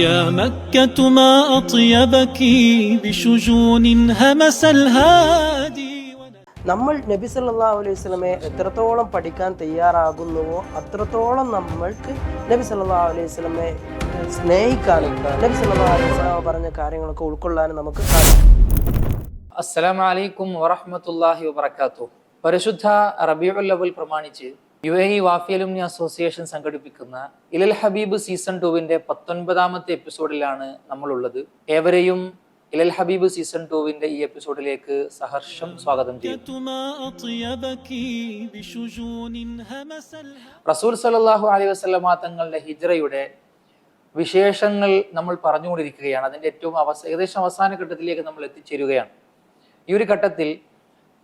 يا مكة ما أطيبك بشجون همس الهادي. നമ്മൾ നബി സല്ലല്ലാഹു അലൈഹി വസല്ലമയെ എത്രത്തോളം പഠിക്കാൻ തയ്യാറാകുന്നുവോ അത്രത്തോളം നമ്മൾക്ക് നബി സല്ലല്ലാഹു അലൈഹി വസല്ലമയെ സ്നേഹിക്കാനും നബി സല്ലല്ലാഹു അലൈഹി വസല്ലമ പറഞ്ഞ കാര്യങ്ങളൊക്കെ ഉൾക്കൊള്ളാനും നമുക്ക് സാധിക്കും. അസ്സലാമു അലൈക്കും വറഹ്മത്തുള്ളാഹി വബറകാതുഹു. പരിശുദ്ധ റബീഉൽ അവ്വൽ പ്രമാണിച്ച് UAE വാഫി അലുമിനി അസോസിയേഷൻ സംഘടിപ്പിക്കുന്ന ഇലൽ ഹബീബ് സീസൺ 2-ന്റെ 19ാമത്തെ എപ്പിസോഡിലാണ് നമ്മളുള്ളത്. ഏവരെയും ഇലൽ ഹബീബ് സീസൺ 2-ന്റെ ഈ എപ്പിസോഡിലേക്ക് സഹർഷം സ്വാഗതം ചെയ്യുന്നു. റസൂൽ സല്ലല്ലാഹു അലൈഹി വസല്ലമ തങ്ങളുടെ ഹിജ്റയുടെ വിശേഷങ്ങൾ നമ്മൾ പറഞ്ഞുകൊണ്ടിരിക്കുകയാണ്. അതിന്റെ ഏറ്റവും ഏകദേശം അവസാന ഘട്ടത്തിലേക്ക് നമ്മൾ എത്തിച്ചേരുകയാണ്. ഈ ഒരു ഘട്ടത്തിൽ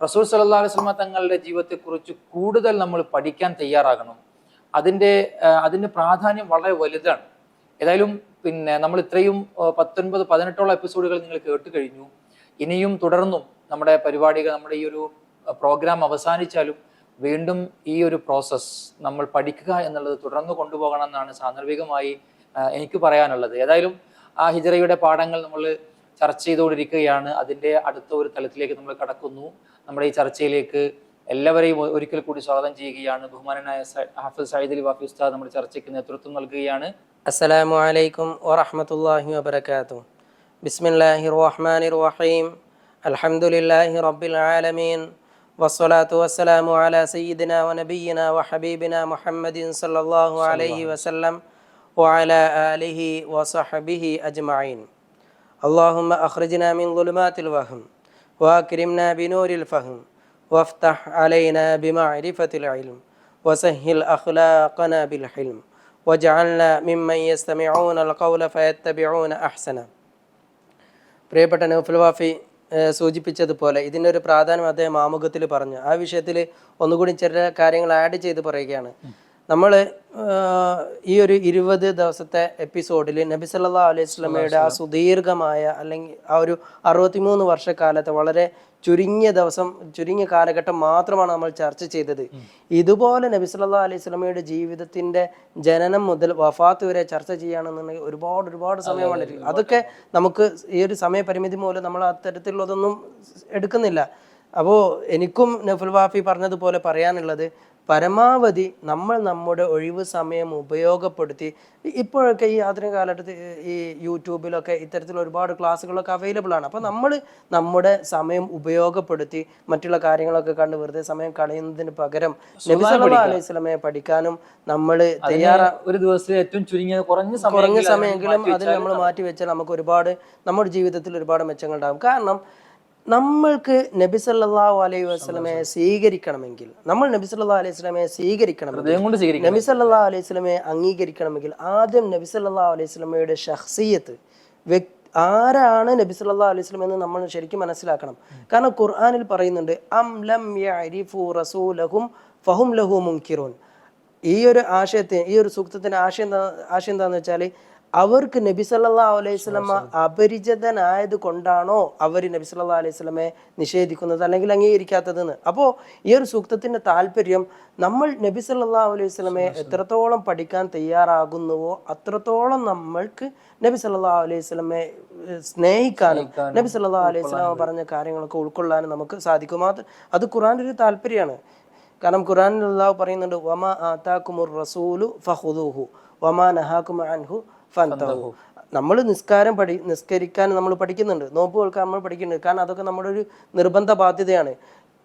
റസൂൽ സല്ലല്ലാഹു അലൈഹി വസല്ലമ തങ്ങളുടെ ജീവിതത്തെക്കുറിച്ച് കൂടുതൽ നമ്മൾ പഠിക്കാൻ തയ്യാറാകണം. അതിന്റെ പ്രാധാന്യം വളരെ വലുതാണ്. ഏതായാലും നമ്മൾ ഇത്രയും 19-18 എപ്പിസോഡുകൾ നിങ്ങൾ കേട്ട് കഴിഞ്ഞു. ഇനിയും തുടർന്നും നമ്മുടെ പരിപാടികൾ, നമ്മുടെ ഈ ഒരു പ്രോഗ്രാം അവസാനിച്ചാലും വീണ്ടും ഈ ഒരു പ്രോസസ്സ് നമ്മൾ പഠിക്കുക എന്നുള്ളത് തുടർന്ന് കൊണ്ടുപോകണം എന്നാണ് സാന്ദർഭികമായി എനിക്ക് പറയാനുള്ളത്. ഏതായാലും ആ ഹിജ്റയുടെ പാഠങ്ങൾ നമ്മൾ ചർച്ച ചെയ്തുകൊണ്ടിരിക്കുകയാണ്. അതിൻ്റെ അടുത്ത ഒരു തലത്തിലേക്ക് നമ്മൾ കടക്കുന്നു. നമ്മുടെ ഈ ചർച്ചയിലേക്ക് എല്ലാവരെയും ഒരിക്കൽ കൂടി സ്വാഗതം ചെയ്യുകയാണ്. ബഹുമാനനായ ഹാഫിസ് സഈദ് അലി വാഫി ഉസ്താദ് നമ്മുടെ ചർച്ചയ്ക്ക് നേതൃത്വം നൽകുകയാണ്. അസ്സലാമു അലൈക്കും വറഹ്മത്തുള്ളാഹി വബറകാതുഹു. ബിസ്മില്ലാഹിർ റഹ്മാനിർ റഹീം. അൽഹംദുലില്ലാഹി റബ്ബിൽ ആലമീൻ. വസ്സലാത്തു വസ്സലാമു അലാ സയ്യിദിനാ വനബിയ്യിനാ വഹബീബിനാ മുഹമ്മദിൻ സല്ലല്ലാഹു അലൈഹി വസല്ലം വഅലാ ആലിഹി വസഹ്ബിഹി അജ്മഈൻ. اللهم أخرجنا من ظلمات الوهم وأكرمنا بنور الفهم وافتح علينا بمعرفة العلم وسهل أخلاقنا بالحلم واجعلنا ممن يستمعون القول فيتبعون أحسنه. പ്രിയപ്പെട്ട നൗഫൽ വാഫി സൂചിപ്പിച്ചതുപോലെ ഇതിൻ്റെ ഒരു പ്രാധാന്യം അദ്ദേഹം ആമുഖത്തിൽ പറഞ്ഞു. ആ വിഷയത്തിൽ ഒന്നുകൂടി ചെറിയ കാര്യങ്ങൾ ആഡ് ചെയ്ത് പറയുകയാണ്. നമ്മൾ ഈ ഒരു 20 ദിവസത്തെ എപ്പിസോഡിൽ നബി സല്ലല്ലാഹു അലൈഹി വസല്ലമയുടെ ആ സുദീർഘമായ അല്ലെങ്കിൽ ആ ഒരു 63 വർഷക്കാലത്തെ വളരെ ചുരുങ്ങിയ കാലഘട്ടം മാത്രമാണ് നമ്മൾ ചർച്ച ചെയ്തത്. ഇതുപോലെ നബി സല്ലല്ലാഹു അലൈഹി വസല്ലമയുടെ ജീവിതത്തിന്റെ ജനനം മുതൽ വഫാത്ത് വരെ ചർച്ച ചെയ്യുകയാണെന്നുണ്ടെങ്കിൽ ഒരുപാട് സമയം വേണ്ടിയിരിക്കും. അതൊക്കെ നമുക്ക് ഈ ഒരു സമയപരിമിതി മൂലം നമ്മൾ അത്തരത്തിലുള്ളതൊന്നും എടുക്കുന്നില്ല. അപ്പോൾ എനിക്കും നൗഫൽ വാഫി പറഞ്ഞതുപോലെ പറയാനുള്ളത്, പരമാവധി നമ്മൾ നമ്മുടെ ഒഴിവ് സമയം ഉപയോഗപ്പെടുത്തി, ഇപ്പോഴൊക്കെ ഈ ആധുനിക കാലഘട്ടത്തിൽ ഈ യൂട്യൂബിലൊക്കെ ഇത്തരത്തിലുള്ള ഒരുപാട് ക്ലാസ്സുകളൊക്കെ അവൈലബിൾ ആണ്. അപ്പോൾ നമ്മൾ നമ്മുടെ സമയം ഉപയോഗപ്പെടുത്തി മറ്റുള്ള കാര്യങ്ങളൊക്കെ കണ്ട് വെറുതെ സമയം കളയുന്നതിന് പകരം നബി സല്ലല്ലാഹു അലൈഹി വസല്ലമയെ പഠിക്കാനും നമ്മൾ ഒരു ദിവസത്തെ ഏറ്റവും കുറഞ്ഞ സമയമെങ്കിലും അതിൽ നമ്മൾ മാറ്റി വെച്ചാൽ നമുക്ക് നമ്മുടെ ജീവിതത്തിൽ ഒരുപാട് മെച്ചങ്ങൾ ഉണ്ടാകും. കാരണം നമ്മൾക്ക് നബി സല്ലല്ലാഹു അലൈഹി വസല്ലമയെ സ്വീകരിക്കണമെങ്കിൽ, നബി സല്ലല്ലാഹു അലൈഹി വസല്ലമയെ അംഗീകരിക്കണമെങ്കിൽ ആദ്യം നബി സല്ലല്ലാഹു അലൈഹി വസല്ലമയുടെ ശഖ്സിയത്ത്, ആരാണ് നബി സല്ലല്ലാഹു അലൈഹി വസല്ലം എന്ന് നമ്മൾ ശരിക്കും മനസ്സിലാക്കണം. കാരണം ഖുർആനിൽ പറയുന്നുണ്ട്, അം ലം യഅരിഫു റസൂലഹും ഫഹും ലഹു മുൻകിറൂൻ. ഈ ഒരു സൂക്തത്തിന്റെ ആശയം എന്താണെന്ന് വെച്ചാൽ, അവർക്ക് നബി സല്ലല്ലാഹു അലൈഹി വസല്ലമ അപരിചിതനായത് കൊണ്ടാണോ അവർ നബി സല്ലല്ലാഹു അലൈഹി വസല്ലമയെ നിഷേധിക്കുന്നത് അല്ലെങ്കിൽ അംഗീകരിക്കാത്തതെന്ന്. അപ്പോൾ ഈ ഒരു സൂക്തത്തിന്റെ താല്പര്യം, നമ്മൾ നബി സല്ലല്ലാഹു അലൈഹി വസല്ലമയെ എത്രത്തോളം പഠിക്കാൻ തയ്യാറാകുന്നുവോ അത്രത്തോളം നമ്മൾക്ക് നബി സല്ലല്ലാഹു അലൈഹി വസല്ലമയെ സ്നേഹിക്കാനും നബി സല്ലല്ലാഹു അലൈഹി വസല്ലമ പറഞ്ഞ കാര്യങ്ങളൊക്കെ ഉൾക്കൊള്ളാനും നമുക്ക് സാധിക്കും. അത് ഖുർആന്റെ ഒരു താല്പര്യമാണ്. കാരണം ഖുർആനിൽ അല്ലാഹു പറയുന്നുണ്ട്, വമാ ആതാകുമുർ റസൂലു ഫഖുദൂഹു വമാ നഹാകും അൻഹു ഫൻതഹു. നമ്മൾ നിസ്കരിക്കാൻ നമ്മൾ പഠിക്കുന്നുണ്ട്, നോമ്പ് നോൽക്കാൻ നമ്മൾ പഠിക്കുന്നുണ്ട്. കാരണം അതൊക്കെ നമ്മുടെ ഒരു നിർബന്ധ ബാധ്യതയാണ്.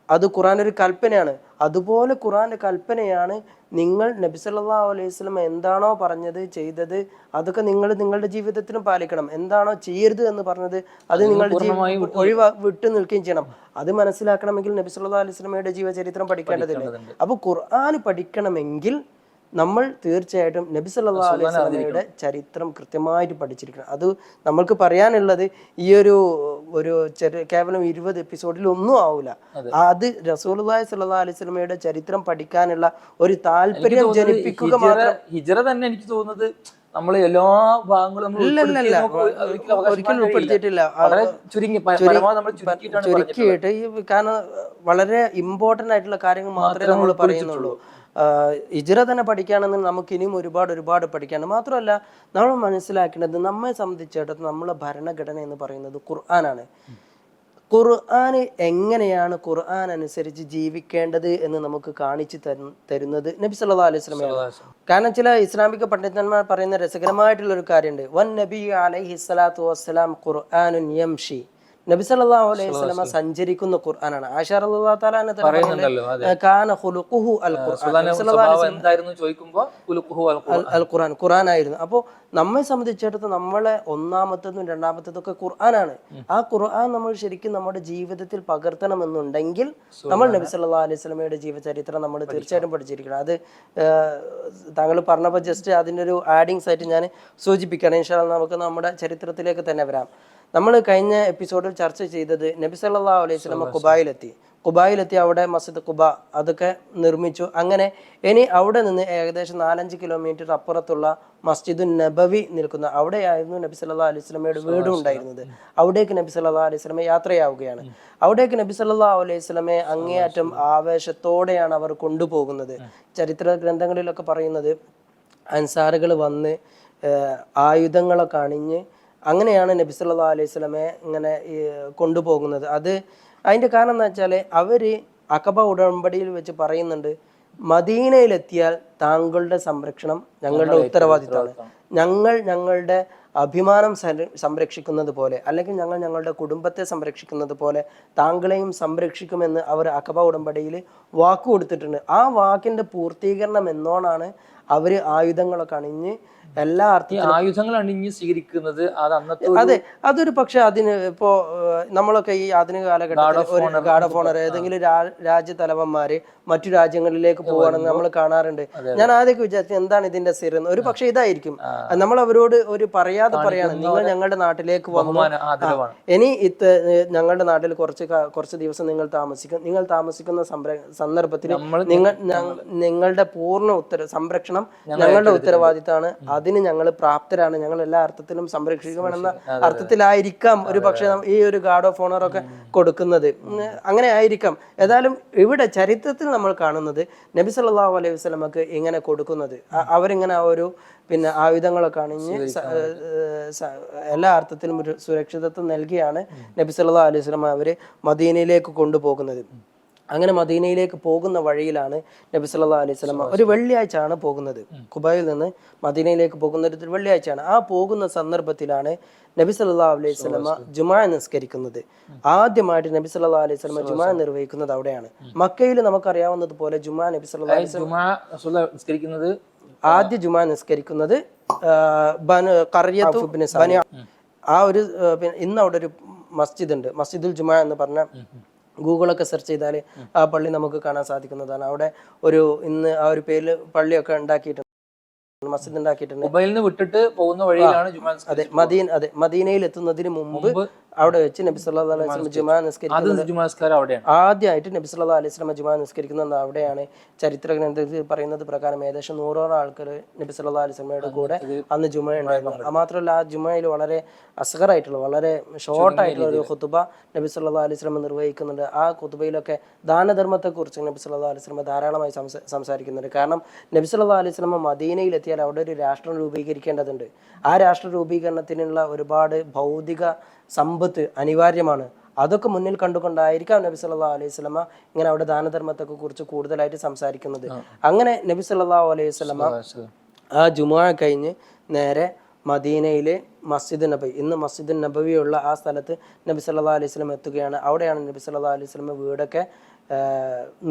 അത് ഖുർആന്റെ ഒരു കൽപ്പനയാണ്. അതുപോലെ ഖുർആന്റെ കൽപ്പനയാണ്, നിങ്ങൾ നബി സല്ലല്ലാഹു അലൈഹി വസല്ലം എന്താണോ പറഞ്ഞത് ചെയ്തത് അതൊക്കെ നിങ്ങൾ നിങ്ങളുടെ ജീവിതത്തിലും പാലിക്കണം. എന്താണോ ചെയ്യരുത് എന്ന് പറഞ്ഞത് അത് നിങ്ങളുടെ വിട്ടു നിൽക്കുകയും ചെയ്യണം. അത് മനസ്സിലാക്കണമെങ്കിൽ നബി സല്ലല്ലാഹു അലൈഹി വസല്ലമയുടെ ജീവചരിത്രം പഠിക്കേണ്ടതില്ല. അപ്പോൾ ഖുർആൻ പഠിക്കണമെങ്കിൽ നമ്മൾ തീർച്ചയായിട്ടും നബി സല്ലല്ലാഹു അലൈഹി വസല്ലമയുടെ ചരിത്രം കൃത്യമായിട്ട് പഠിച്ചിരിക്കണം. അത് നമ്മൾക്ക് പറയാനുള്ളത് ഈ ഒരു കേവലം 20 എപ്പിസോഡിൽ ഒന്നും ആവില്ല. അത് റസൂലുള്ളാഹി സ്വല്ലല്ലാഹു അലൈഹി വസല്ലമയുടെ ചരിത്രം പഠിക്കാനുള്ള ഒരു താല്പര്യം ജനിപ്പിക്കുക മാത്രം. ഹിജ്റ തന്നെ എനിക്ക് തോന്നുന്നത് നമ്മൾ എല്ലാ ഭാഗങ്ങളും ഒരിക്കലും ഉൾപ്പെടുത്തിയിട്ടില്ല. ചുരുക്കിയിട്ട് കാരണം വളരെ ഇമ്പോർട്ടന്റ് ആയിട്ടുള്ള കാര്യങ്ങൾ മാത്രമേ നമ്മൾ പറയുന്നുള്ളൂ. ഹിജ്റ തന്നെ പഠിക്കുകയാണെന്ന് നമുക്ക് ഇനിയും ഒരുപാട് പഠിക്കാനുണ്ട്. മാത്രമല്ല നമ്മൾ മനസ്സിലാക്കേണ്ടത് നമ്മെ സംബന്ധിച്ചിടത്തോളം നമ്മളെ ഭരണഘടന എന്ന് പറയുന്നത് ഖുർആനാണ്. ഖുർആൻ എങ്ങനെയാണ് ഖുർആൻ അനുസരിച്ച് ജീവിക്കേണ്ടത് എന്ന് നമുക്ക് കാണിച്ചു തരുന്നത് നബി സല്ലല്ലാഹു അലൈഹി വസല്ലമയാണ്. കാരണം ചില ഇസ്ലാമിക പണ്ഡിതന്മാർ പറയുന്ന രസകരമായിട്ടുള്ള ഒരു കാര്യമുണ്ട്. വൻ നബി അലൈഹി സ്വലാത്തു വസ്സലാം ഖുർആനുൻ യംഷി. നബി സല്ലല്ലാഹു അലൈഹി വസല്ലമ സഞ്ചരിക്കുന്ന ഖുർആനാണ്. ആയിഷ റളിയല്ലാഹു തആല അൻഹ കാന ഖുലുഖുഹു അൽ ഖുർആൻ, ഖുർആനായിരുന്നു. അപ്പോൾ നമ്മെ സംബന്ധിച്ചിടത്തോളം നമ്മളെ ഒന്നാമത്തതും രണ്ടാമത്തതൊക്കെ ഖുർആനാണ്. ആ ഖുർആൻ നമ്മൾ ശരിക്കും നമ്മുടെ ജീവിതത്തിൽ പകർത്തണമെന്നുണ്ടെങ്കിൽ നമ്മൾ നബി സല്ലല്ലാഹു അലൈഹി വസല്ലമയുടെ ജീവചരിത്രം നമ്മൾ തീർച്ചയായിട്ടും പഠിച്ചിരിക്കണം. അത് താങ്കൾ പറഞ്ഞപ്പോൾ ജസ്റ്റ് അതിനൊരു ആഡിങ്സ് ആയിട്ട് ഞാൻ സൂചിപ്പിക്കുകയാണ്. ഇൻഷാ അല്ലാഹ് നമുക്ക് നമ്മുടെ ചരിത്രത്തിലേക്ക് തന്നെ വരാം. നമ്മൾ കഴിഞ്ഞ എപ്പിസോഡിൽ ചർച്ച ചെയ്തത് നബി സല്ലല്ലാഹു അലൈഹി വസല്ലമ ഖുബായിലെത്തി അവിടെ മസ്ജിദ് ഖുബ അതൊക്കെ നിർമ്മിച്ചു. അങ്ങനെ ഇനി അവിടെ നിന്ന് ഏകദേശം 4-5 കിലോമീറ്റർ അപ്പുറത്തുള്ള മസ്ജിദുൻ നബവി നിൽക്കുന്ന അവിടെയായിരുന്നു നബി സല്ലല്ലാഹു അലൈഹി വസല്ലമയുടെ വീടും ഉണ്ടായിരുന്നത്. അവിടേക്ക് നബി സല്ലല്ലാഹു അലൈഹി വസല്ലമ യാത്രയാവുകയാണ്. അവിടേക്ക് നബി സല്ലല്ലാഹു അലൈഹി വസല്ലമയെ അങ്ങേയറ്റം ആവേശത്തോടെയാണ് അവർ കൊണ്ടുപോകുന്നത്. ചരിത്ര ഗ്രന്ഥങ്ങളിലൊക്കെ പറയുന്നത് അൻസാറുകൾ വന്ന് ആയുധങ്ങളൊക്കെ അണിഞ്ഞ് അങ്ങനെയാണ് നബി സല്ലല്ലാഹു അലൈഹി വസല്ലമയെ ഇങ്ങനെ കൊണ്ടുപോകുന്നത്. അതിൻ്റെ കാരണം എന്ന് വെച്ചാൽ അവർ അഖബ ഉടമ്പടിയിൽ വെച്ച് പറയുന്നുണ്ട്, മദീനയിലെത്തിയാൽ താങ്കളുടെ സംരക്ഷണം ഞങ്ങളുടെ ഉത്തരവാദിത്തമാണ്. ഞങ്ങളുടെ അഭിമാനം സംരക്ഷിക്കുന്നത് പോലെ, അല്ലെങ്കിൽ ഞങ്ങളുടെ കുടുംബത്തെ സംരക്ഷിക്കുന്നത് പോലെ താങ്കളെയും സംരക്ഷിക്കുമെന്ന് അവർ അഖബ ഉടമ്പടിയിൽ വാക്ക് കൊടുത്തിട്ടുണ്ട്. ആ വാക്കിന്റെ പൂർത്തീകരണം എന്നോണാണ് അവർ ആയുധങ്ങളൊക്കെ അണിഞ്ഞ് എല്ലാ അർത്ഥത്തിലും ആയുധങ്ങൾ അണിഞ്ഞ് സ്വീകരിക്കുന്നത്. അതെ, അതൊരു പക്ഷെ അതിന് ഇപ്പോ നമ്മളൊക്കെ ഈ ആധുനിക കാലഘട്ടത്തിൽ ഗാർഡ് ഓഫ് ഓണർ ഏതെങ്കിലും രാജ്യതലവന്മാര് മറ്റു രാജ്യങ്ങളിലേക്ക് പോവാണെന്ന് നമ്മൾ കാണാറുണ്ട്. ഞാൻ ആദ്യമൊക്കെ വിചാരിച്ചു എന്താണ് ഇതിന്റെ സിർ. ഒരു പക്ഷെ ഇതായിരിക്കും, നമ്മൾ അവരോട് ഒരു പറയാതെ പറയാണ്, നിങ്ങൾ ഞങ്ങളുടെ നാട്ടിലേക്ക് വന്നു, ഇനി ഞങ്ങളുടെ നാട്ടിൽ കുറച്ച് ദിവസം നിങ്ങൾ താമസിക്കുന്ന സന്ദർഭത്തിൽ നിങ്ങളുടെ പൂർണ്ണ സംരക്ഷണം ഞങ്ങളുടെ ഉത്തരവാദിത്തമാണ്. അതിന് ഞങ്ങൾ പ്രാപ്തരാണ്, ഞങ്ങൾ എല്ലാ അർത്ഥത്തിലും സംരക്ഷിക്കുമെന്ന അർത്ഥത്തിലായിരിക്കാം ഒരു പക്ഷെ ഈ ഒരു ഗാർഡ് ഓഫ് ഓണർ ഒക്കെ കൊടുക്കുന്നത്. അങ്ങനെ ആയിരിക്കാം. ഏതായാലും ഇവിടെ ചരിത്രത്തിൽ നമ്മൾ കാണുന്നത് നബി സല്ലല്ലാഹു അലൈഹി വസല്ലമക്ക് ഇങ്ങനെ കൊടുക്കുന്നത്, അവരിങ്ങനെ ഒരു ആയുധങ്ങളൊക്കെ അണിഞ്ഞ് എല്ലാ അർത്ഥത്തിലും ഒരു സുരക്ഷിതത്വം നൽകിയാണ് നബി സല്ലല്ലാഹു അലൈഹി വസല്ലമ അവര് മദീനയിലേക്ക് കൊണ്ടുപോകുന്നത്. അങ്ങനെ മദീനയിലേക്ക് പോകുന്ന വഴിയിലാണ് നബി സല്ലല്ലാഹു അലൈഹി വസല്ലമ ഒരു വെള്ളിയാഴ്ച ആണ് പോകുന്നത്. ഖുബയിൽ നിന്ന് മദീനയിലേക്ക് പോകുന്ന ഒരു വെള്ളിയാഴ്ചയാണ്. ആ പോകുന്ന സന്ദർഭത്തിലാണ് നബി സല്ലല്ലാഹു അലൈഹി വസല്ലമ ജുമാ നിസ്കരിക്കുന്നത്. ആദ്യമായിട്ട് നബി സല്ലല്ലാഹു അലൈഹി വസല്ലമ ജുമാ നിർവഹിക്കുന്നത് അവിടെയാണ്. മക്കയിൽ നമുക്കറിയാവുന്നത് പോലെ ജുമാ നബി സല്ലല്ലാഹു അലൈഹി വസല്ലമ ആദ്യ ജുമാ നിസ്കരിക്കുന്നത് ആ ഒരു ഇന്ന് അവിടെ ഒരു മസ്ജിദ് ഉണ്ട്, മസ്ജിദുൽ ജുമാ എന്ന് പറഞ്ഞ ഗൂഗിളൊക്കെ സെർച്ച് ചെയ്താൽ ആ പള്ളി നമുക്ക് കാണാൻ സാധിക്കുന്നതാണ്. അവിടെ ഇന്ന് ആ ഒരു പേരിൽ പള്ളിയൊക്കെ ഉണ്ടാക്കിയിട്ടുണ്ട്, മസ്ജിദ് ഉണ്ടാക്കിയിട്ടുണ്ട്. വിട്ടിട്ട് പോകുന്ന വഴിയിലാണ് അതെ, മദീനയിൽ എത്തുന്നതിന് മുമ്പ് അവിടെ വെച്ച് നബി സല്ലല്ലാഹു അലൈഹി വസല്ലം ജുമാ നിസ്കരിക്കുന്നത്. ആദ്യമായിട്ട് നബി സല്ലല്ലാഹു അലൈഹി വസല്ലം ജുമാ നിസ്കരിക്കുന്നത് അവിടെയാണ്. ചരിത്ര ഗ്രന്ഥത്തിൽ പറയുന്നത് പ്രകാരം ഏകദേശം 100 ആൾക്കാർ നബി സല്ലല്ലാഹു അലൈഹി വസല്ലമയുടെ കൂടെ അന്ന് ജുമാ ഉണ്ടായിരുന്നു. മാത്രമല്ല ആ ജുമയിൽ വളരെ അസ്ഗറായിട്ടുള്ള, വളരെ ഷോർട്ടായിട്ടുള്ള ഒരു ഖുതുബ നബി സല്ലല്ലാഹു അലൈഹി വസല്ലം നിർവഹിക്കുന്നുണ്ട്. ആ ഖുതുബയിലൊക്കെ ദാനധർമ്മത്തെക്കുറിച്ച് നബി സല്ലല്ലാഹു അലൈഹി വസല്ലം ധാരാളമായി സംസാരിക്കുന്നുണ്ട്. കാരണം നബി സല്ലല്ലാഹു അലൈഹി വസല്ലം മദീനയിൽ എത്തിയാൽ അവിടെ ഒരു രാഷ്ട്രം രൂപീകരിക്കേണ്ടതുണ്ട്. ആ രാഷ്ട്ര രൂപീകരണത്തിനുള്ള ഒരുപാട് ഭൗതിക സമ്പത്ത് അനിവാര്യമാണ്. അതൊക്കെ മുന്നിൽ കണ്ടുകൊണ്ടായിരിക്കാം നബി സല്ലല്ലാഹു അലൈഹി വസല്ലമ ഇങ്ങനെ അവിടെ ദാനധർമ്മത്തെ കുറിച്ച് കൂടുതലായിട്ട് സംസാരിക്കുന്നത്. അങ്ങനെ നബി സല്ലല്ലാഹു അലൈഹി വസല്ലമ ആ ജുമുഅ കഴിഞ്ഞ് നേരെ മദീനയിലെ മസ്ജിദ് നബവി, ഇന്ന് മസ്ജിദ് നബവി ഉള്ള ആ സ്ഥലത്ത് നബി സല്ലല്ലാഹു അലൈഹി വസല്ലം എത്തുകയാണ്. അവിടെയാണ് നബി സല്ലല്ലാഹു അലൈഹി വസല്ലം വീടൊക്കെ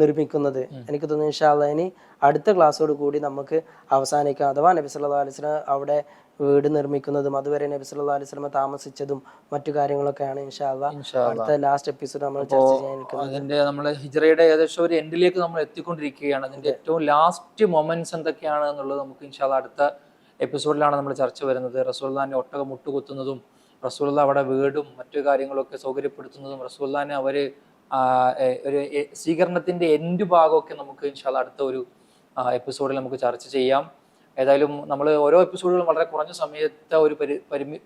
നിർമ്മിക്കുന്നത്. എനിക്ക് തോന്നുന്നു ഇൻഷാ അല്ലാഹ് ഇനി അടുത്ത ക്ലാസ്സോട് കൂടി നമുക്ക് അവസാനിക്കാം. അഥവാ നബി സല്ലല്ലാഹു അലൈഹി വസല്ലം അവിടെ വീട് നിർമ്മിക്കുന്നതും അതുവരെ നബി സല്ലല്ലാഹു അലൈഹി വസല്ലം താമസിച്ചതും മറ്റു കാര്യങ്ങളൊക്കെയാണ് ഇൻഷാ അല്ലാഹ് അടുത്ത ലാസ്റ്റ് എപ്പിസോഡ് നമ്മൾ ചർച്ച ചെയ്യാൻ. അതിന്റെ നമ്മളെ ഹിജ്റയുടെ ഏകദേശം ഒരു എൻഡിലേക്ക് നമ്മൾ എത്തിക്കൊണ്ടിരിക്കുകയാണ്. അതിന്റെ ഏറ്റവും ലാസ്റ്റ് മൊമെന്റ്സ് എന്തൊക്കെയാണ് എന്നുള്ളത് നമുക്ക് ഇൻഷാ അല്ലാഹ് അടുത്ത എപ്പിസോഡിലാണ് നമ്മൾ ചർച്ച വരുന്നത്. റസൂലുള്ളാഹിനെ ഒട്ടകം മുട്ടുകുത്തുന്നതും റസൂലുള്ളാഹി അവിടെ വീടും മറ്റു കാര്യങ്ങളൊക്കെ സൗകര്യപ്പെടുത്തുന്നതും റസൂലുള്ളാഹിനെ അവര് ഒരു സ്വീകരണത്തിന്റെ എൻഡ് ഭാഗമൊക്കെ നമുക്ക് ഇൻഷാ അല്ലാഹ് അടുത്ത ഒരു എപ്പിസോഡിൽ നമുക്ക് ചർച്ച ചെയ്യാം. ഏതായാലും നമ്മൾ ഓരോ എപ്പിസോഡുകളും വളരെ കുറഞ്ഞ സമയത്തെ ഒരു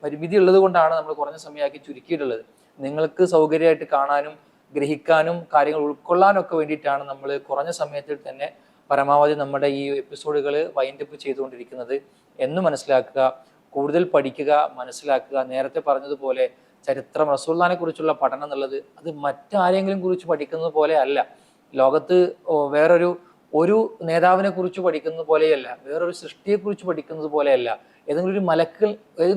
പരിമിതി ഉള്ളത് കൊണ്ടാണ് നമ്മൾ കുറഞ്ഞ സമയമാക്കി ചുരുക്കിയിട്ടുള്ളത്. നിങ്ങൾക്ക് സൗകര്യമായിട്ട് കാണാനും ഗ്രഹിക്കാനും കാര്യങ്ങൾ ഉൾക്കൊള്ളാനും ഒക്കെ വേണ്ടിയിട്ടാണ് നമ്മൾ കുറഞ്ഞ സമയത്തിൽ തന്നെ പരമാവധി നമ്മുടെ ഈ എപ്പിസോഡുകൾ വൈൻഡപ്പ് ചെയ്തുകൊണ്ടിരിക്കുന്നത് എന്ന് മനസ്സിലാക്കുക, കൂടുതൽ പഠിക്കുക, മനസ്സിലാക്കുക. നേരത്തെ പറഞ്ഞതുപോലെ ചരിത്രം, റസൂലുള്ളാഹിനെ കുറിച്ചുള്ള പഠനം എന്നുള്ളത് അത് മറ്റാരെങ്കിലും കുറിച്ച് പഠിക്കുന്നത് പോലെ അല്ല. ലോകത്ത് ഒരു നേതാവിനെ കുറിച്ച് പഠിക്കുന്നത് പോലെയല്ല, വേറൊരു സൃഷ്ടിയെ കുറിച്ച് പഠിക്കുന്നത് പോലെയല്ല, ഏതെങ്കിലും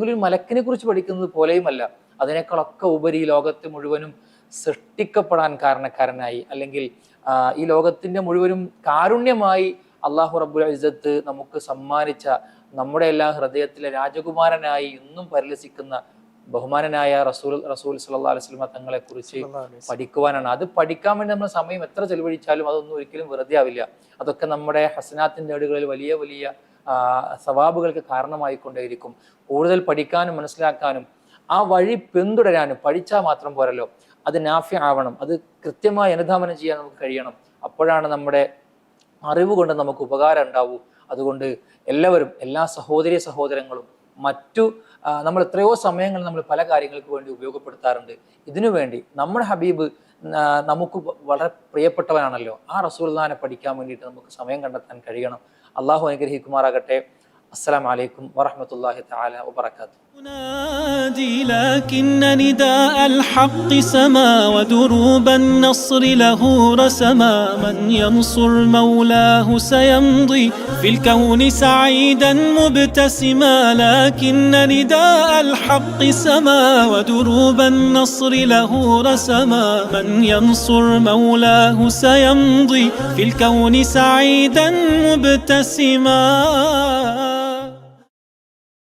ഒരു മലക്കിനെ കുറിച്ച് പഠിക്കുന്നത് പോലെയുമല്ല. അതിനേക്കാളൊക്കെ ഉപരി ലോകത്ത് മുഴുവനും സൃഷ്ടിക്കപ്പെടാൻ കാരണക്കാരനായി, അല്ലെങ്കിൽ ഈ ലോകത്തിന്റെ മുഴുവനും കാരുണ്യമായി അള്ളാഹു റബ്ബുൽ ഇസ്സത്ത് നമുക്ക് സമ്മാനിച്ച, നമ്മുടെ എല്ലാ ഹൃദയത്തിലെ രാജകുമാരനായി ഇന്നും പരിലസിക്കുന്ന ബഹുമാനനായ റസൂൽ സല്ലല്ലാഹു അലൈഹി വസല്ലം തങ്ങളെ കുറിച്ച് പഠിക്കുവാനാണ്. അത് പഠിക്കാൻ വേണ്ടി നമ്മൾ സമയം എത്ര ചെലവഴിച്ചാലും അതൊന്നും ഒരിക്കലും വെറുതെ ആവില്ല. അതൊക്കെ നമ്മുടെ ഹസനാത്തിന്റെ ഏടുകളിൽ വലിയ വലിയ സവാബുകൾക്ക് കാരണമായിക്കൊണ്ടേയിരിക്കും. കൂടുതൽ പഠിക്കാനും മനസ്സിലാക്കാനും ആ വഴി പിന്തുടരാനും പഠിച്ചാൽ മാത്രം പോരല്ലോ, അത് നാഫി ആവണം, അത് കൃത്യമായി അനുധാവനം ചെയ്യാൻ നമുക്ക് കഴിയണം. അപ്പോഴാണ് നമ്മുടെ അറിവ് കൊണ്ട് നമുക്ക് ഉപകാരം ഉണ്ടാവൂ. അതുകൊണ്ട് എല്ലാവരും, എല്ലാ സഹോദരങ്ങളും നമ്മൾ എത്രയോ സമയങ്ങൾ നമ്മൾ പല കാര്യങ്ങൾക്ക് വേണ്ടി ഉപയോഗപ്പെടുത്താറുണ്ട്. ഇതിനു വേണ്ടി നമ്മുടെ ഹബീബ് നമുക്ക് വളരെ പ്രിയപ്പെട്ടവനാണല്ലോ, ആ റസൂലുള്ളാഹിനെ പഠിക്കാൻ വേണ്ടിയിട്ട് നമുക്ക് സമയം കണ്ടെത്താൻ കഴിയണം. അള്ളാഹു അനുഗ്രഹിക്കുമാറാകട്ടെ. അസ്സലാമു അലൈക്കും വറഹ്മത്തുള്ളാഹി തആല വബറകാതുഹു. أنادي لكن نداء الحق سما ودروب النصر له رسما من ينصر مولاه سيمضي في الكون سعيدا مبتسما لكن نداء الحق سما ودروب النصر له رسما من ينصر مولاه سيمضي في الكون سعيدا مبتسما.